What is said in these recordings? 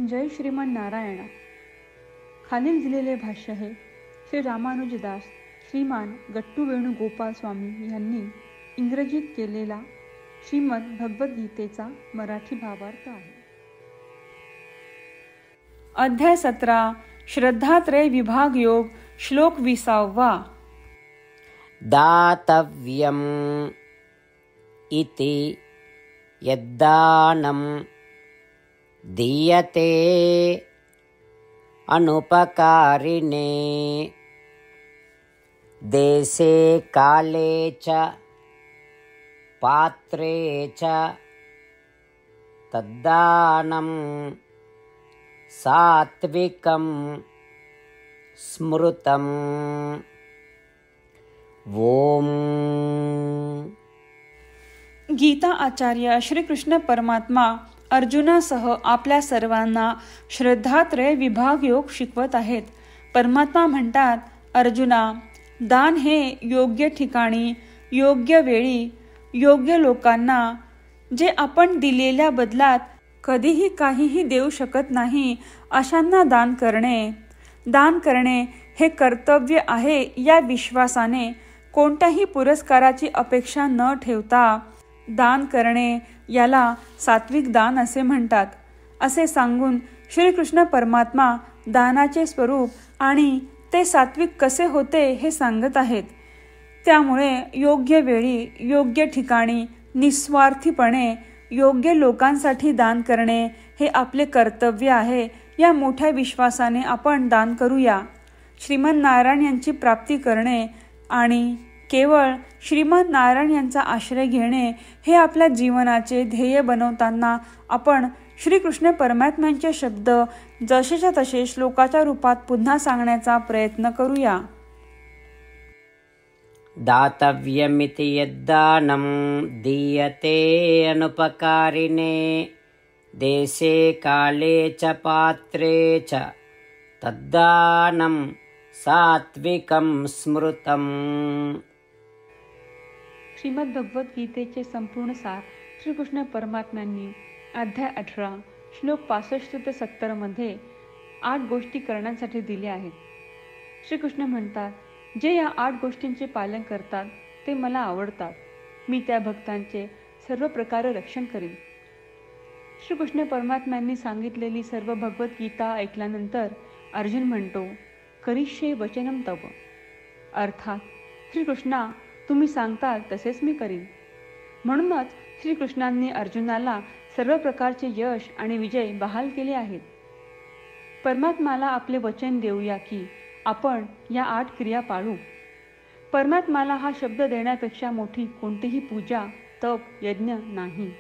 जय श्रीमन नारायण. खालील दिलेले भाष्य हे श्री रामानुजदास श्रीमान गट्टू वेणुगोपाल स्वामी यांनी इंग्रजीत केलेला श्रीमद भगवद्गीतेचा मराठी भावार्थ आहे. अध्याय 17 श्रद्धात्रय विभाग योग श्लोक 20. दातव्यम् इति यद्दानं दीयते अनुपकारिणे देशे काले च पात्रे च तद्दानं सात्विकं स्मृतम्. ओम. गीता आचार्य श्रीकृष्ण परमात्मा अर्जुनासह आपल्या सर्वांना श्रद्धात्रय विभाग योग शिकवत आहेत. परमात्मा म्हणतात, अर्जुना, दान हे योग्य ठिकाणी, योग्य वेळी, योग्य लोकांना, जे आपण दिलेल्या बदलात कधीही काहीही देऊ शकत नाही अशांना दान करणे. दान करणे हे कर्तव्य आहे या विश्वासाने, कोणत्याही पुरस्काराची अपेक्षा न ठेवता दान करणे याला सात्विक दान असे म्हणतात. असे सांगून श्रीकृष्ण परमात्मा दानाचे स्वरूप आणि ते सात्विक कसे होते हे सांगत आहेत. त्यामुळे योग्य वेळी, योग्य ठिकाणी, निस्वार्थीपणे, योग्य लोकांसाठी दान करणे हे आपले कर्तव्य आहे या मोठ्या विश्वासाने आपण दान करूया. श्रीमन नारायण यांची प्राप्ती करणे आणि केवळ श्रीमन नारायण यांचा आश्रय घेणे हे आपल्या जीवनाचे ध्येय बनवताना आपण श्रीकृष्ण परमात्म्यांचे शब्द जसेच्या तसे श्लोकाच्या रूपात पुन्हा सांगण्याचा प्रयत्न करूया. दातव्यमिति यद्दानं दीयते अनुपकारिणे देशे काले च पात्रे च तद्दानं सात्विकं स्मृतम्. श्रीमद भगवद्गीतेचे संपूर्ण सार श्रीकृष्ण परमात्म्यांनी अध्याय 18 श्लोक 65 ते 70 मध्ये 8 गोष्टी करण्यासाठी दिल्या आहेत. श्रीकृष्ण म्हणतात, जे या 8 गोष्टींचे पालन करतात ते मला आवडतात. मी त्या भक्तांचे सर्व प्रकारे रक्षण करीन. श्रीकृष्ण परमात्म्यांनी सांगितलेली सर्व भगवद्गीता ऐकल्यानंतर अर्जुन म्हणतो, करिष्ये वचनम तव. अर्थात श्रीकृष्णा, तुम्ही सांगताल तसेच मी करीन. म्हणूनच श्रीकृष्णांनी अर्जुनाला सर्व प्रकारचे यश आणि विजय बहाल केले आहेत. परमात्म्याला आपले वचन देऊया की आपण या 8 क्रिया पाळू. परमात्म्याला हा शब्द देण्यापेक्षा मोठी कोणतीही पूजा, तप, यज्ञ नाही.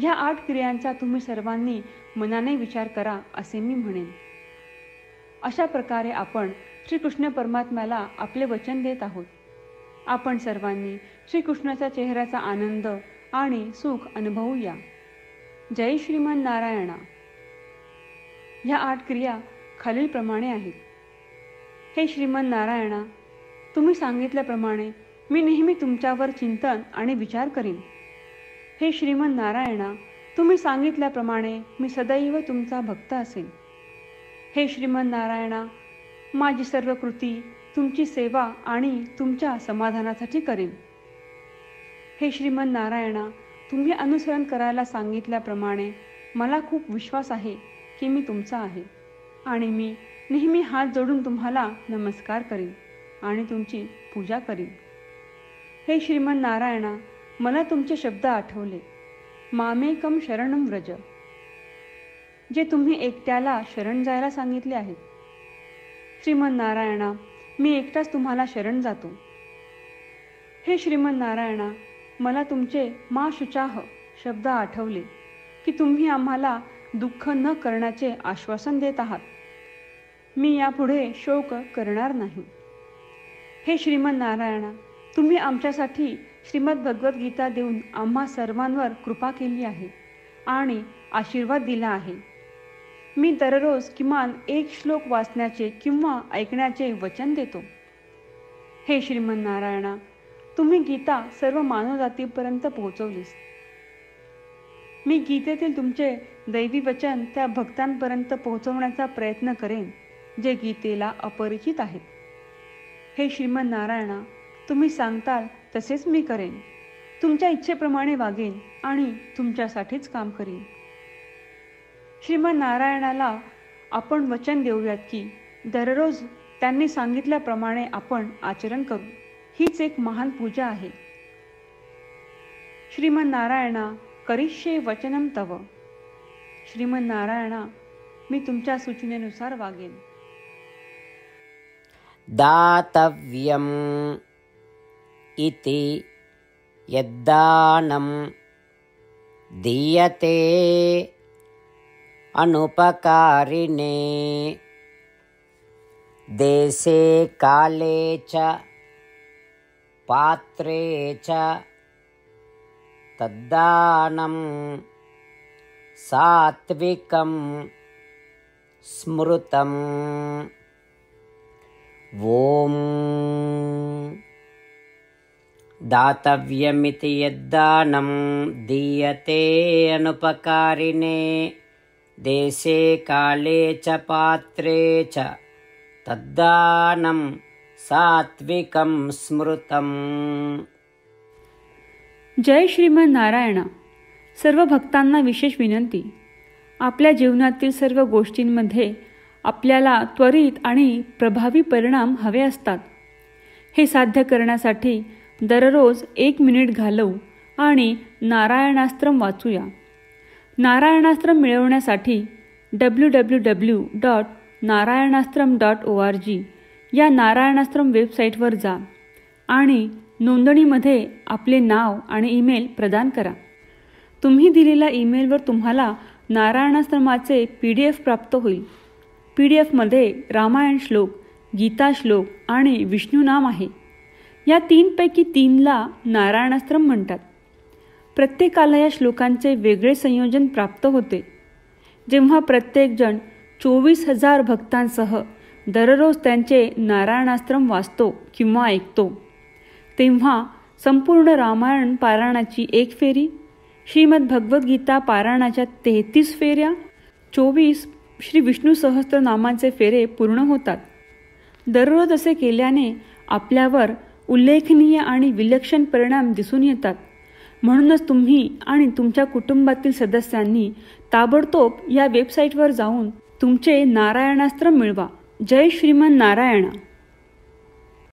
या 8 क्रियांचा तुम्ही सर्वांनी मनाने विचार करा असे मी म्हणेन. अशा प्रकारे आपण श्रीकृष्ण परमात्म्याला आपले वचन देत आहोत. आपण सर्वांनी श्रीकृष्णाच्या चेहऱ्याचा आनंद आणि सुख अनुभवूया. जय श्रीमन नारायणा. या 8 क्रिया खालीलप्रमाणे आहेत. हे श्रीमन नारायणा, तुम्ही सांगितल्याप्रमाणे मी नेहमी तुमच्यावर चिंतन आणि विचार करीन. हे श्रीमन नारायणा, तुम्ही सांगितल्याप्रमाणे मी सदैव तुमचा भक्त असेन. हे श्रीमन नारायणा, माझी सर्व कृती तुमची सेवा आणि तुमच्या समाधानासाठी करेन. हे श्रीमन नारायणा, तुम्ही अनुसरण करायला सांगितल्याप्रमाणे मला खूप विश्वास आहे की मी तुमचा आहे आणि मी नेहमी हात जोडून तुम्हाला नमस्कार करीन आणि तुमची पूजा करीन. हे श्रीमन नारायणा, मला तुमचे शब्द आठवले. मामेकम शरणम व्रज, जे तुम्ही एकट्याला शरण जायला सांगितले आहेत. श्रीमन नारायणा, मी एकटाच तुम्हाला शरण जातो. हे श्रीमन नारायणा, मला तुमचे मा शुचाह शब्द आठवले की तुम्ही आम्हाला दुःख न करण्याचे आश्वासन देत आहात. मी यापुढे शोक करणार नाही. हे श्रीमन नारायणा, तुम्ही आमच्यासाठी श्रीमद भगवद्गीता देऊन आम्हा सर्वांवर कृपा केली आहे आणि आशीर्वाद दिला आहे. मी दररोज किमान 1 श्लोक वाचण्याचे किंवा ऐकण्याचे वचन देतो. हे श्रीमन नारायणा, तुम्ही गीता सर्व मानवजातीपर्यंत पोहोचवलीस. मी गीतेतील तुमचे दैवी वचन त्या भक्तांपर्यंत पोहोचवण्याचा प्रयत्न करेन जे गीतेला अपरिचित आहेत. हे श्रीमन नारायणा, तुम्ही सांगताल तसेच मी करेन. तुमच्या इच्छेप्रमाणे वागेन आणि तुमच्यासाठीच काम करीन. श्रीमन नारायणाला आपण वचन देऊयात की दररोज त्यांनी सांगितल्याप्रमाणे आपण आचरण करू. हीच एक महान पूजा आहे. श्रीमन नारायणा, करिष्ये वचनम तव. श्रीमन नारायणा, मी तुमच्या सूचनेनुसार वागेन. दातव्यम् इति यद्दानं दीयते अनुपकारिणे देशे काले च पात्रे च तद्दानं सात्विकं स्मृतम्. ॐ दातव्यमिति यद्दानं दीयते अनुपकारिणे देशे काले च पात्रे च तद्दानं सात्विकं स्मृतम्. जय श्रीमन नारायणा. सर्व भक्तांना विशेष विनंती. आपल्या जीवनातील सर्व गोष्टींमध्ये आपल्याला त्वरित आणि प्रभावी परिणाम हवे असतात. हे साध्य करण्यासाठी दररोज 1 मिनिट घालवू आणि नारायणास्त्रम वाचूया. नारायणास्त्रम मिळवण्यासाठी www.narayanaastram.org या नारायणास्त्रम वेबसाईटवर जा आणि नोंदणीमध्ये आपले नाव आणि ईमेल प्रदान करा. तुम्ही दिलेल्या ईमेलवर तुम्हाला नारायणास्त्रमाचे PDF प्राप्त होईल. PDFमध्ये रामायण श्लोक, गीता श्लोक आणि विष्णू नाम आहे. या 3 पैकी 3ला नारायणास्त्रम म्हणतात. प्रत्येकाला या श्लोकांचे वेगळे संयोजन प्राप्त होते. जेव्हा प्रत्येकजण 24,000 भक्तांसह दररोज त्यांचे नारायणास्त्रम वाचतो किंवा ऐकतो, तेव्हा संपूर्ण रामायण पारायणाची 1 फेरी, श्रीमद भगवद्गीता पारायणाच्या 33 फेऱ्या, 24 श्री विष्णू सहस्त्रनामांचे फेरे पूर्ण होतात. दररोज असे केल्याने आपल्यावर उल्लेखनीय आणि विलक्षण परिणाम दिसून येतात. म्हणूनच तुम्ही आणि तुमच्या कुटुंबातील सदस्यांनी ताबडतोब या वेबसाईटवर जाऊन तुमचे नारायणास्त्र मिळवा. जय श्रीमन नारायणा.